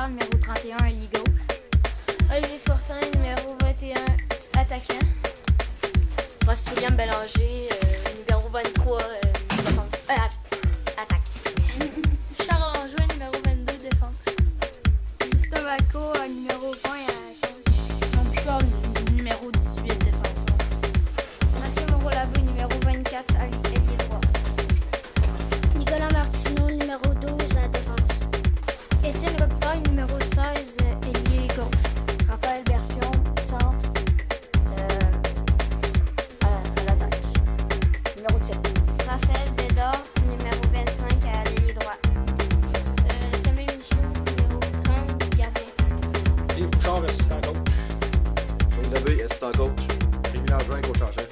Lambert, numéro 31, ailier gauche. Olivier Fortin, numéro 21, attaquant. Francis William Bélanger, numéro 23, défense. Attaque. Charles Langevin, numéro 22, défense. Justin Valco, numéro 20 à centre. Jean Bouchard, numéro 18, défenseur. Mathieu Moreau-Labé, numéro 24, ailier droit. Nicolas Martineau, numéro 12, à défense. Étienne Robitaille, numéro 16, ailier gauche. Raphaël Bertion, centre, à l'attaque. Numéro 17. Raphaël Bédard, numéro 25, à l'ailier droit. Samuel Michaud, numéro 30, gardien. Yves Bouchard, assistant coach. Joël Debeuil, assistant coach. Rémi Langevin, coach en chef.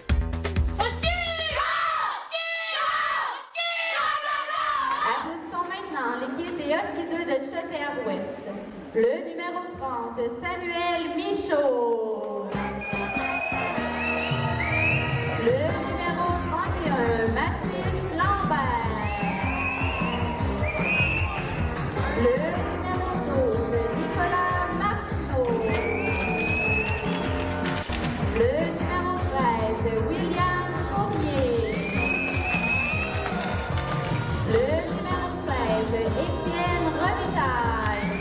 Applaudissons maintenant l'équipe des Huskies 2 de Chaudière-Ouest. Le numéro 30, Samuel Michaud. Le numéro 31, Mathis Lambert. Le numéro 12, Nicolas Martineau. Le numéro 13, William Fournier. Le numéro 16, Étienne Robitaille.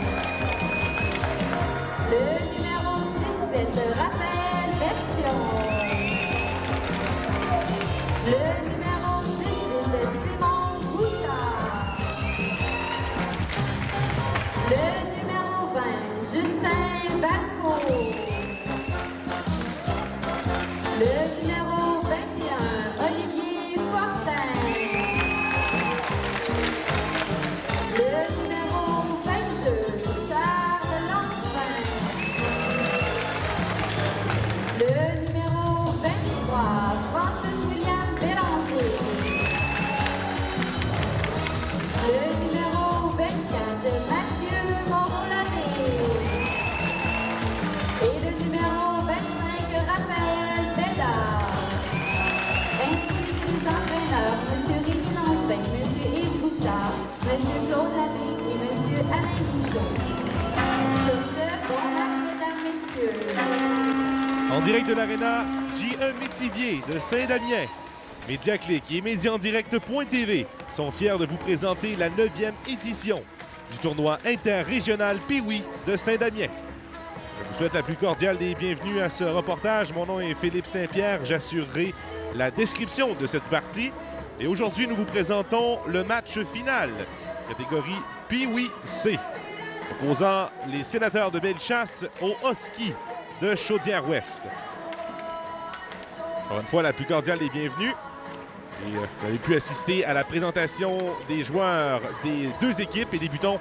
Le numéro 17, Raphaël Bertion. Le numéro 18, Simon Bouchard. Le numéro 20, Justin Valco. Le numéro 21, Olivier Fortin. Le numéro 22, Charles Langevin. Le numéro 23, Francis William Bélanger. Le numéro 24, Mathieu Moreau-Labé. Et le numéro 25, Raphaël Bédard. Ainsi que les entraîneurs, M. Rémi Langevin, M. Yves Bouchard, M. Claude Labbé et M. Alain Michaud. Sur ce, bon match, mesdames, messieurs. En direct de l'Arena, J1 Métivier de Saint-Damien. Médiaclic et Média en direct.tv sont fiers de vous présenter la 9e édition du tournoi interrégional Pee-Wee de Saint-Damien. Je vous souhaite la plus cordiale des bienvenues à ce reportage. Mon nom est Philippe Saint-Pierre. J'assurerai la description de cette partie. Et aujourd'hui, nous vous présentons le match final, catégorie Pee-Wee C, opposant les Sénateurs de Bellechasse aux Huskies de Chaudière-Ouest. Encore une fois, la plus cordiale des bienvenues. Et vous avez pu assister à la présentation des joueurs des deux équipes et débutons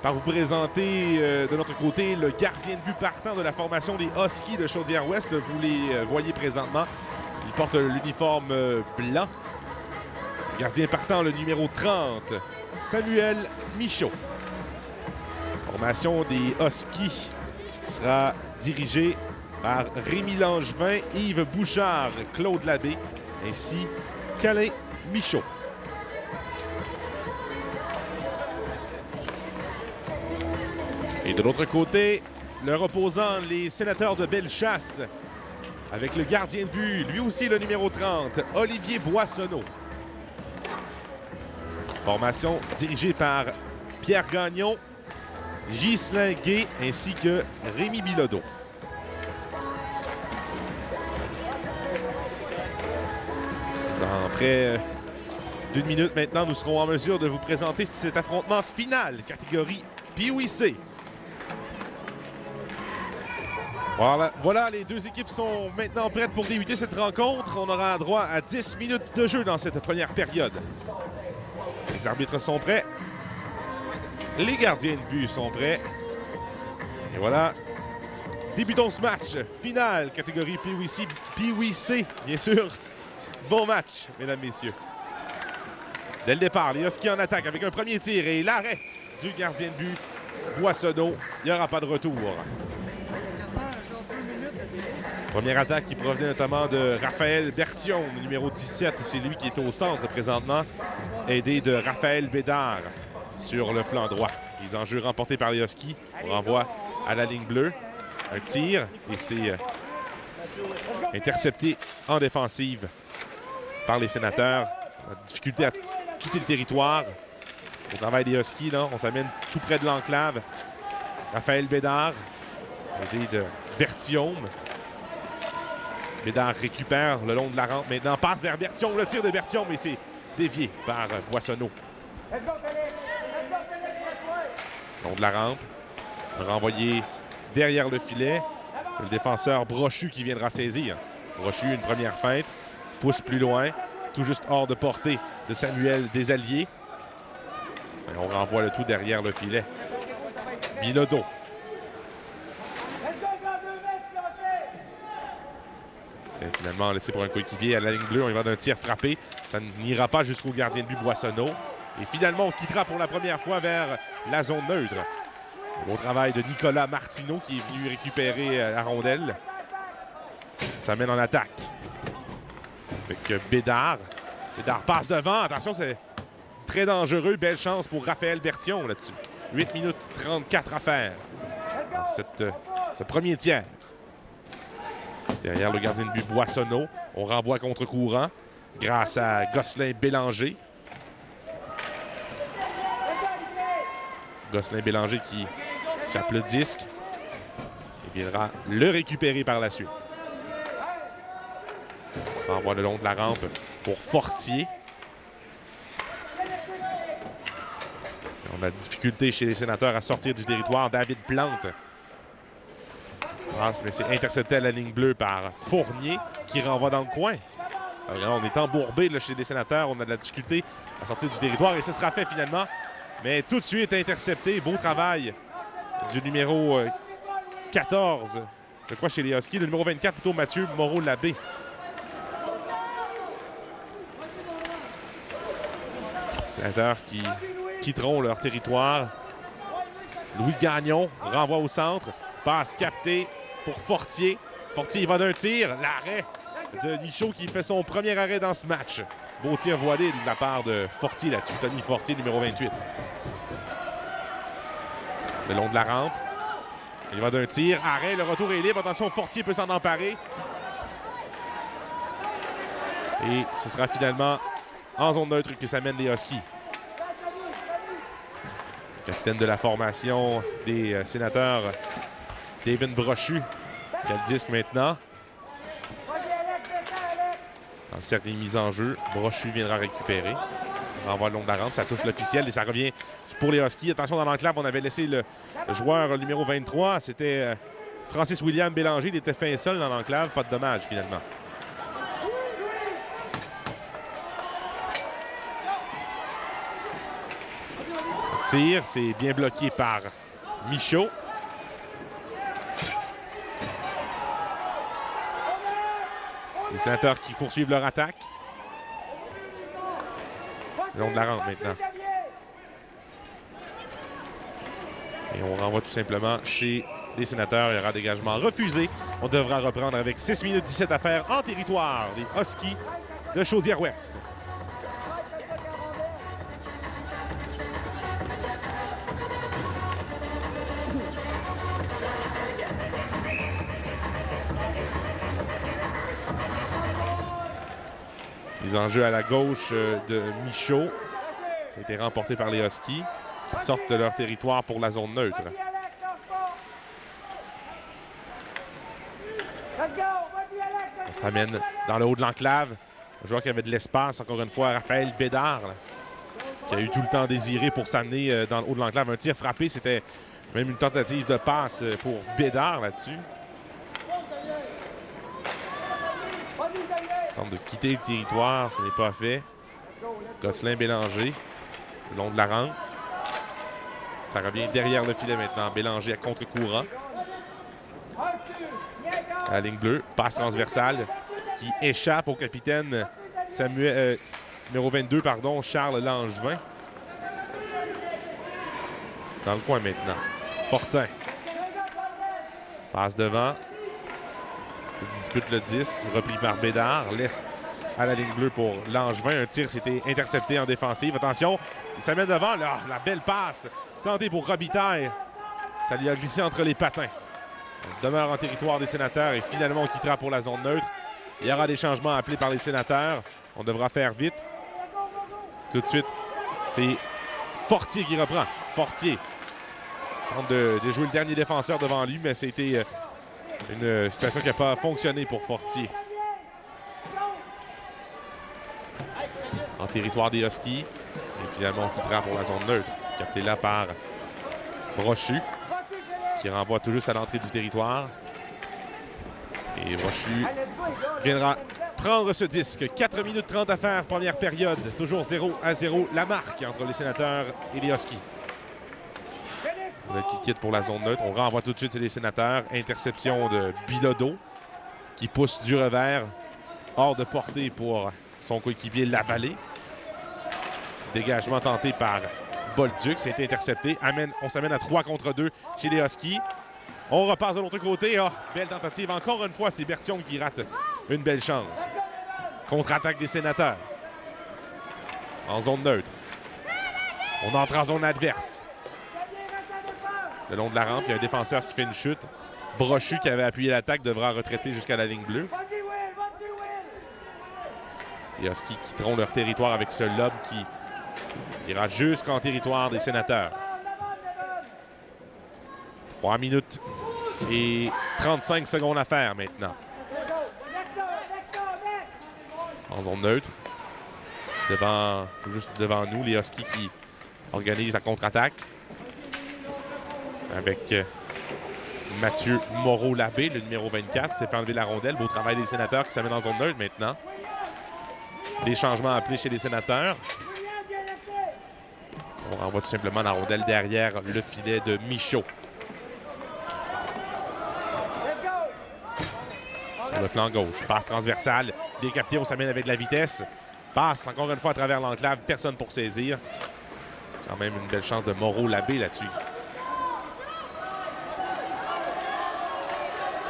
par vous présenter de notre côté le gardien de but partant de la formation des Huskies de Chaudière-Ouest. Vous les voyez présentement. Il porte l'uniforme blanc. Gardien partant, le numéro 30, Samuel Michaud. La formation des Huskies sera dirigée par Rémi Langevin, Yves Bouchard, Claude Labbé, ainsi qu'Alain Michaud. Et de l'autre côté, leur opposant, les Sénateurs de Bellechasse, avec le gardien de but, lui aussi le numéro 30, Olivier Boissonneau. Formation dirigée par Pierre Gagnon, Ghislain Gay ainsi que Rémi Bilodeau. Dans près d'une minute maintenant, nous serons en mesure de vous présenter cet affrontement final, catégorie Pee-Wee C. Voilà, les deux équipes sont maintenant prêtes pour débuter cette rencontre. On aura droit à 10 minutes de jeu dans cette première période. Les arbitres sont prêts. Les gardiens de but sont prêts. Et voilà, débutons ce match final, catégorie Pee-Wee C, bien sûr. Bon match, mesdames, messieurs. Dès le départ, les Huskies en attaque avec un premier tir et l'arrêt du gardien de but, Boissonneau. Il n'y aura pas de retour. Première attaque qui provenait notamment de Raphaël Bertion, le numéro 17. C'est lui qui est au centre présentement, aidé de Raphaël Bédard sur le flanc droit. Les enjeux remportés par les Huskies. On renvoie à la ligne bleue. Un tir et c'est intercepté en défensive par les Sénateurs. On a difficulté à quitter le territoire. Au travail des Huskies, là, on s'amène tout près de l'enclave. Raphaël Bédard, aidé de Berthiaume. Bédard récupère le long de la rampe. Maintenant, passe vers Berthiaume. Le tir de Berthiaume, mais c'est dévié par Boissonneau. Long de la rampe. Renvoyé derrière le filet. C'est le défenseur Brochu qui viendra saisir. Brochu, une première feinte. Pousse plus loin. Tout juste hors de portée de Samuel Desalliés. Et on renvoie le tout derrière le filet. Bilodeau. Et finalement laissé pour un coéquipier à la ligne bleue. On y va d'un tir frappé. Ça n'ira pas jusqu'au gardien de but Boissonneau. Et finalement, on quittera pour la première fois vers la zone neutre. Beau travail de Nicolas Martineau qui est venu récupérer la rondelle. Ça mène en attaque. Avec Bédard. Bédard passe devant. Attention, c'est très dangereux. Belle chance pour Raphaël Berthiaume là-dessus. 8 minutes 34 à faire dans ce premier tiers. Derrière le gardien de but Boissonneau, on renvoie contre-courant grâce à Gosselin Bélanger. Gosselin Bélanger qui chape le disque et viendra le récupérer par la suite. On renvoie le long de la rampe pour Fortier. On a difficulté chez les Sénateurs à sortir du territoire. David Plante. Mais c'est intercepté à la ligne bleue par Fournier qui renvoie dans le coin. Alors, on est embourbé là, chez les Sénateurs. On a de la difficulté à sortir du territoire et ce sera fait finalement. Mais tout de suite intercepté. Beau travail du numéro 14. Je crois chez les Huskies. Le numéro 24 plutôt Mathieu Moreau-Labbé. Sénateurs qui quitteront leur territoire. Louis Gagnon renvoie au centre. Passe captée pour Fortier. Fortier, il va d'un tir. L'arrêt de Michaud qui fait son premier arrêt dans ce match. Beau tir voilé de la part de Fortier là-dessus. Tony Fortier, numéro 28. Le long de la rampe. Il va d'un tir. Arrêt, le retour est libre. Attention, Fortier peut s'en emparer. Et ce sera finalement en zone neutre que ça mène les Huskies. Capitaine de la formation des Sénateurs, David Brochu, qui a le disque maintenant. Dans le cercle des mises en jeu, Brochu viendra récupérer. Renvoie le long de la rampe, ça touche l'officiel et ça revient pour les Huskies. Attention, dans l'enclave, on avait laissé le joueur numéro 23. C'était Francis William Bélanger. Il était fin seul dans l'enclave. Pas de dommage, finalement. Tir, c'est bien bloqué par Michaud. Les Sénateurs qui poursuivent leur attaque. Le long de la rampe maintenant. Et on renvoie tout simplement chez les Sénateurs. Il y aura dégagement refusé. On devra reprendre avec 6 minutes 17 à faire en territoire des Huskies de Chaudière-Ouest. Les enjeux à la gauche de Michaud. Ça a été remporté par les Huskies qui sortent de leur territoire pour la zone neutre. On s'amène dans le haut de l'enclave. Un joueur qui avait de l'espace, encore une fois, Raphaël Bédard, là, qui a eu tout le temps désiré pour s'amener dans le haut de l'enclave. Un tir frappé, c'était même une tentative de passe pour Bédard là-dessus. Tente de quitter le territoire, ce n'est pas fait. Gosselin Bélanger, le long de la rampe. Ça revient derrière le filet maintenant. Bélanger à contre-courant. À la ligne bleue, passe transversale qui échappe au capitaine Samuel, numéro 22, pardon, Charles Langevin. Dans le coin maintenant. Fortin. Passe devant. Se dispute le disque, repris par Bédard, laisse à la ligne bleue pour Langevin. Un tir s'était intercepté en défensive. Attention, il s'amène devant. Là, la belle passe tenté pour Robitaille. Ça lui a glissé entre les patins. On demeure en territoire des sénateurs et finalement on quittera pour la zone neutre. Il y aura des changements appelés par les sénateurs. On devra faire vite. Tout de suite, c'est Fortier qui reprend. Fortier tente de jouer le dernier défenseur devant lui, mais c'était une situation qui n'a pas fonctionné pour Fortier. En territoire des Huskies. Et finalement, on quittera pour la zone neutre. Capté là par Brochu, qui renvoie tout juste à l'entrée du territoire. Et Brochu viendra prendre ce disque. 4 minutes 30 à faire, première période. Toujours 0-0, la marque entre les sénateurs et les Huskies. Qui quitte pour la zone neutre. On renvoie tout de suite les sénateurs. Interception de Bilodeau, qui pousse du revers hors de portée pour son coéquipier Lavallée. Dégagement tenté par Bolduc, ça a été intercepté. On s'amène à 3 contre 2 chez les Huskies. On repasse de l'autre côté. Ah, belle tentative. Encore une fois, c'est Berthiaume qui rate une belle chance. Contre-attaque des sénateurs. En zone neutre. On entre en zone adverse. Le long de la rampe, il y a un défenseur qui fait une chute. Brochu, qui avait appuyé l'attaque, devra retraiter jusqu'à la ligne bleue. Les Huskies quitteront leur territoire avec ce lob qui ira jusqu'en territoire des sénateurs. 3 minutes et 35 secondes à faire maintenant. En zone neutre. Juste devant nous, les Huskies qui organisent la contre-attaque. Avec Mathieu Moreau-Labbé, le numéro 24, s'est fait enlever la rondelle. Beau travail des sénateurs qui s'amènent en zone neutre maintenant. Des changements appelés chez les sénateurs. On renvoie tout simplement la rondelle derrière le filet de Michaud. Sur le flanc gauche, passe transversale. Décapité, on s'amène avec de la vitesse. Passe encore une fois à travers l'enclave, personne pour saisir. Quand même une belle chance de Moreau-Labbé là-dessus.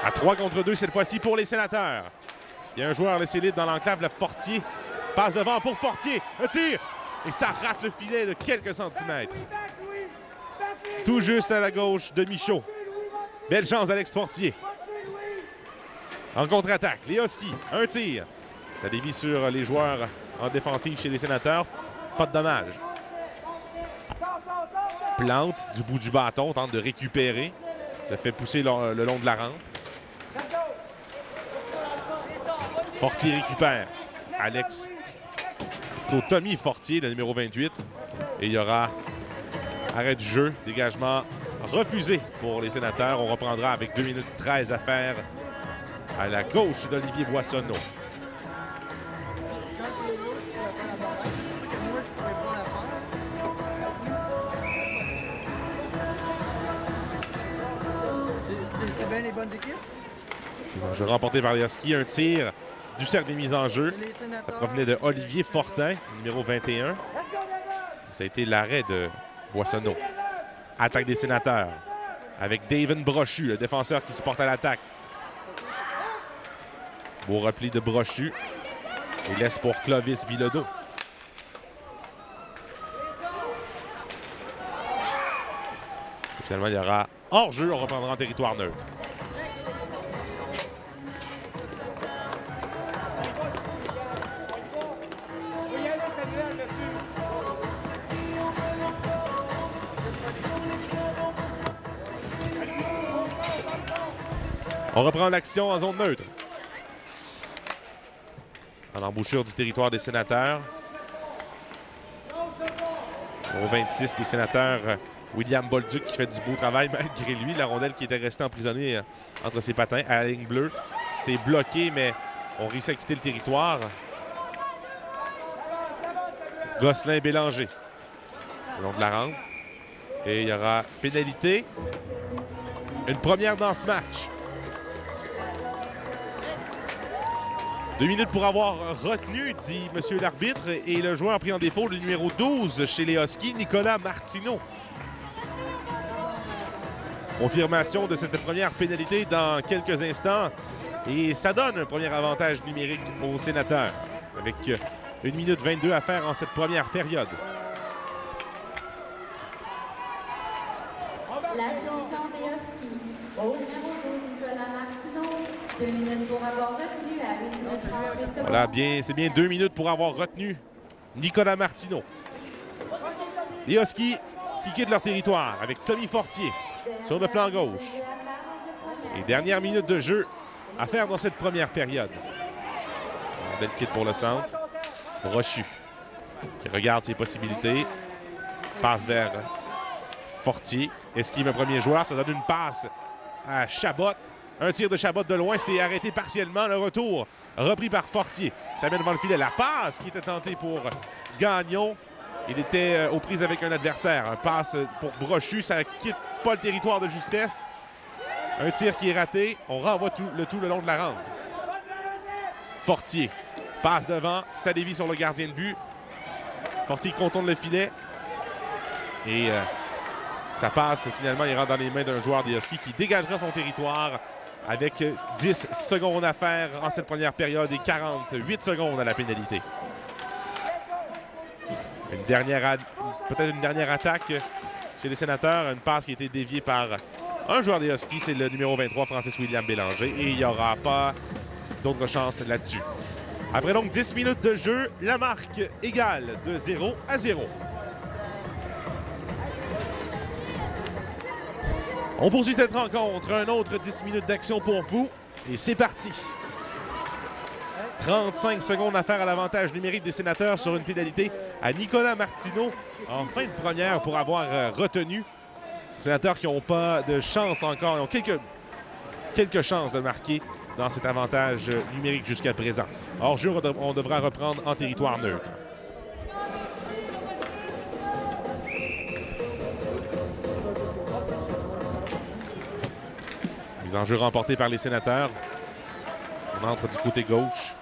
À 3 contre 2 cette fois-ci pour les sénateurs. Il y a un joueur laissé libre dans l'enclave, le Fortier. Passe devant pour Fortier. Un tir! Et ça rate le filet de quelques centimètres. Tout juste à la gauche de Michaud. Belle chance d'Alex Fortier. En contre-attaque, les Huskies. Un tir. Ça dévie sur les joueurs en défensive chez les sénateurs. Pas de dommage. Plante du bout du bâton, tente de récupérer. Ça fait pousser le long de la rampe. Fortier récupère. Alex. Plutôt Tommy Fortier, le numéro 28. Et il y aura arrêt du jeu. Dégagement refusé pour les sénateurs. On reprendra avec 2 minutes 13 à faire à la gauche d'Olivier Boissonneau. C'est bien les bonnes équipes? Jeu remporté par les Huskies. Un tir du cercle des mises en jeu. Ça provenait de Olivier Fortin, numéro 21. Ça a été l'arrêt de Boissonneau. Attaque des sénateurs avec David Brochu, le défenseur qui se porte à l'attaque. Beau repli de Brochu. Il laisse pour Clovis Bilodeau. Et finalement, il y aura hors-jeu. On reprendra en territoire neutre. On reprend l'action en zone neutre. En embouchure du territoire des sénateurs. Au 26 des sénateurs, William Bolduc qui fait du beau travail malgré lui. La rondelle qui était restée emprisonnée entre ses patins à la ligne bleue. C'est bloqué, mais on réussit à quitter le territoire. Gosselin-Bélanger. Le long de la rampe. Et il y aura pénalité. Une première dans ce match. 2 minutes pour avoir retenu, dit M. l'arbitre, et le joueur pris en défaut, le numéro 12 chez les Huskies, Nicolas Martineau. Confirmation de cette première pénalité dans quelques instants. Et ça donne un premier avantage numérique aux sénateurs, avec 1 minute 22 à faire en cette première période. Nicolas Martineau. 2 minutes pour avoir retenu à 8 minutes 38 secondes. Voilà, c'est bien 2 minutes pour avoir retenu Nicolas Martineau. Les Huskies qui quittent leur territoire avec Tommy Fortier sur le flanc gauche. Et dernière minute de jeu à faire dans cette première période. Belle quitte pour le centre. Brochu qui regarde ses possibilités. Passe vers Fortier. Esquive un premier joueur. Ça donne une passe à Chabot. Un tir de Chabot de loin. C'est arrêté partiellement. Le retour repris par Fortier. Ça mène devant le filet. La passe qui était tentée pour Gagnon. Il était aux prises avec un adversaire. Un passe pour Brochu. Ça quitte pas le territoire de justesse. Un tir qui est raté. On renvoie tout le long de la rampe. Fortier passe devant. Ça dévie sur le gardien de but. Fortier contourne le filet. Et ça passe. Finalement, il rentre dans les mains d'un joueur des Huskies qui dégagera son territoire avec 10 secondes à faire en cette première période et 48 secondes à la pénalité. Peut-être une dernière attaque chez les Sénateurs. Une passe qui a été déviée par un joueur des Huskies. C'est le numéro 23, Francis-William Bélanger. Et il n'y aura pas d'autre chance là-dessus. Après donc 10 minutes de jeu, la marque égale de 0-0. On poursuit cette rencontre. Un autre 10 minutes d'action pour vous. Et c'est parti. 35 secondes à faire à l'avantage numérique des Sénateurs sur une pénalité à Nicolas Martineau en fin de première pour avoir retenu. Les Sénateurs qui n'ont pas de chance encore. Ils ont quelques chances de marquer dans cet avantage numérique jusqu'à présent. Hors jeu, on devra reprendre en territoire neutre. Mise en jeu remportée par les Sénateurs. On entre du côté gauche.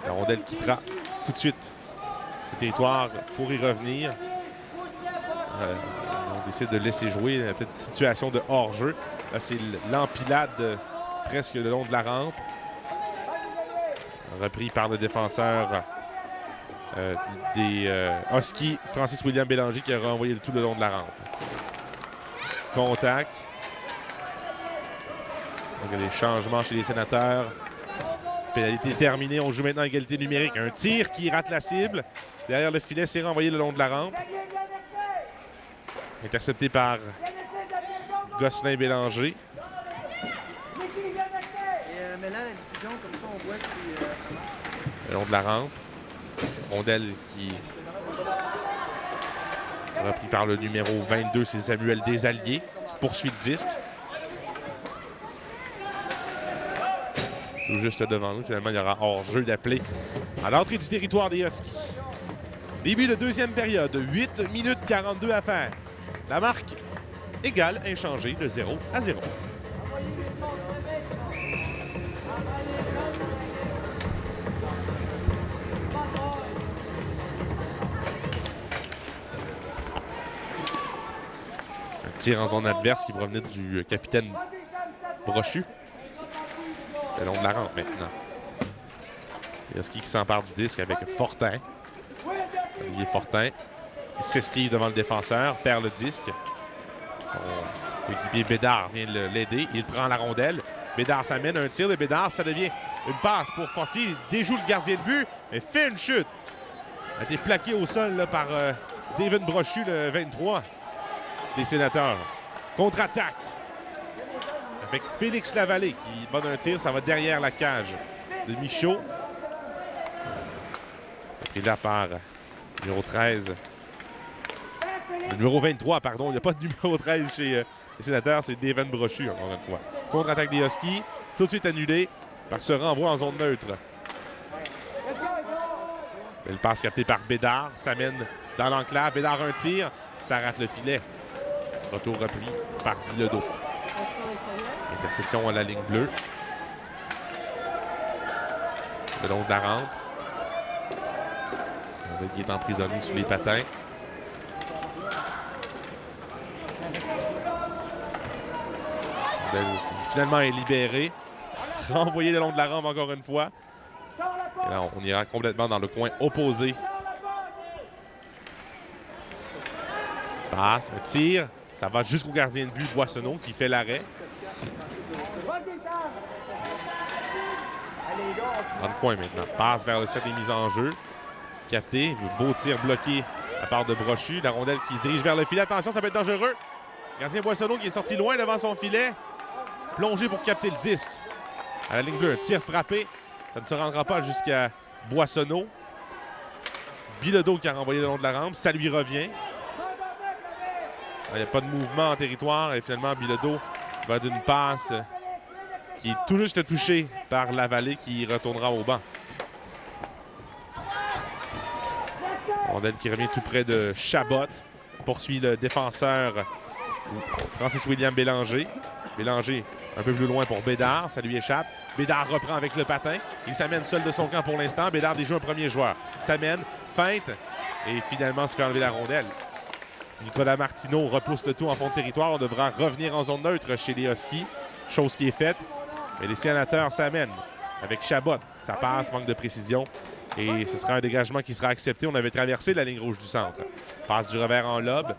La rondelle quittera tout de suite le territoire pour y revenir. On décide de laisser jouer. Il y a peut-être une situation de hors-jeu. Là, c'est l'empilade presque le long de la rampe. Repris par le défenseur des Huskies, Francis-William Bélanger, qui a renvoyé tout le long de la rampe. Contact. Donc, il y a des changements chez les Sénateurs. Pénalité terminée. On joue maintenant à égalité numérique. Un tir qui rate la cible. Derrière le filet, c'est renvoyé le long de la rampe. Intercepté par Gosselin Bélanger. Mais là, la diffusion, comme ça, on voit si ça marche. Le long de la rampe. Rondelle qui repris par le numéro 22, c'est Samuel Desalliés. Poursuit le disque. Tout juste devant nous. Finalement, il y aura hors-jeu d'appelé à l'entrée du territoire des Huskies. Début de deuxième période. 8 minutes 42 à faire. La marque égale, inchangée de 0-0. Un tir en zone adverse qui provenait du capitaine Brochu. Le long de la rampe maintenant. Les Huskies qui s'empare du disque avec Fortin. Olivier Fortin. Il s'esquive devant le défenseur, perd le disque. Son équipier Bédard vient l'aider. Il prend la rondelle. Bédard s'amène. Un tir de Bédard. Ça devient une passe pour Fortier. Il déjoue le gardien de but et fait une chute. Il a été plaqué au sol là, par David Brochu, le 23 des Sénateurs. Contre-attaque avec Félix Lavallée qui donne un tir. Ça va derrière la cage de Michaud. Pris là par numéro 13. Le numéro 23, pardon. Il n'y a pas de numéro 13 chez les Sénateurs. C'est David Brochu, encore une fois. Contre-attaque des Huskies. Tout de suite annulé par ce renvoi en zone neutre. Belle passe captée par Bédard. Ça mène dans l'enclave. Bédard un tir. Ça rate le filet. Retour repris par Bilodeau. Interception à la ligne bleue. Le long de la rampe. Qui est emprisonné sous les patins. Finalement est libéré. Renvoyé le long de la rampe encore une fois. Et là, on ira complètement dans le coin opposé. Passe, un tir. Ça va jusqu'au gardien de but Boissonneau qui fait l'arrêt. Dans le coin maintenant. Passe vers le set des mises en jeu. Capté. Beau tir bloqué à part de Brochu. La rondelle qui se dirige vers le filet. Attention, ça peut être dangereux. Gardien Boissonneau qui est sorti loin devant son filet. Plongé pour capter le disque. À la ligne bleue, un tir frappé. Ça ne se rendra pas jusqu'à Boissonneau. Bilodeau qui a renvoyé le long de la rampe. Ça lui revient. Il n'y a pas de mouvement en territoire. Et finalement, Bilodeau va d'une passe qui est tout juste touchée par Lavallée qui retournera au banc. Rondelle qui revient tout près de Chabot. Poursuit le défenseur Francis William Bélanger. Bélanger un peu plus loin pour Bédard. Ça lui échappe. Bédard reprend avec le patin. Il s'amène seul de son camp pour l'instant. Bédard déjoue un premier joueur. S'amène, feinte et finalement se fait enlever la rondelle. Nicolas Martineau repousse le tout en fond de territoire. On devra revenir en zone neutre chez les Huskies. Chose qui est faite. Et les sénateurs s'amènent avec Chabot. Ça passe, manque de précision. Et ce sera un dégagement qui sera accepté. On avait traversé la ligne rouge du centre. Passe du revers en lobe.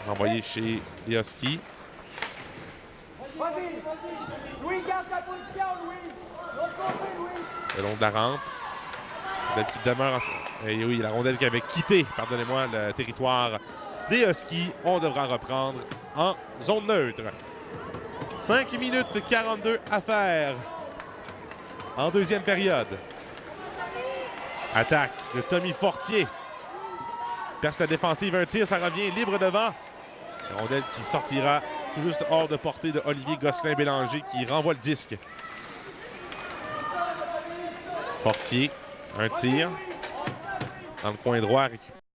Renvoyé chez les Huskies. Le long de la rampe. Qui demeure en... Et oui, la rondelle qui avait quitté, pardonnez-moi, le territoire des Huskies. On devra reprendre en zone neutre. 5 minutes 42 à faire en deuxième période. Attaque de Tommy Fortier. Perce la défensive, un tir, ça revient libre devant. La rondelle qui sortira tout juste hors de portée de Olivier Gosselin-Bélanger qui renvoie le disque. Fortier, un tir. Dans le coin droit, récupéré.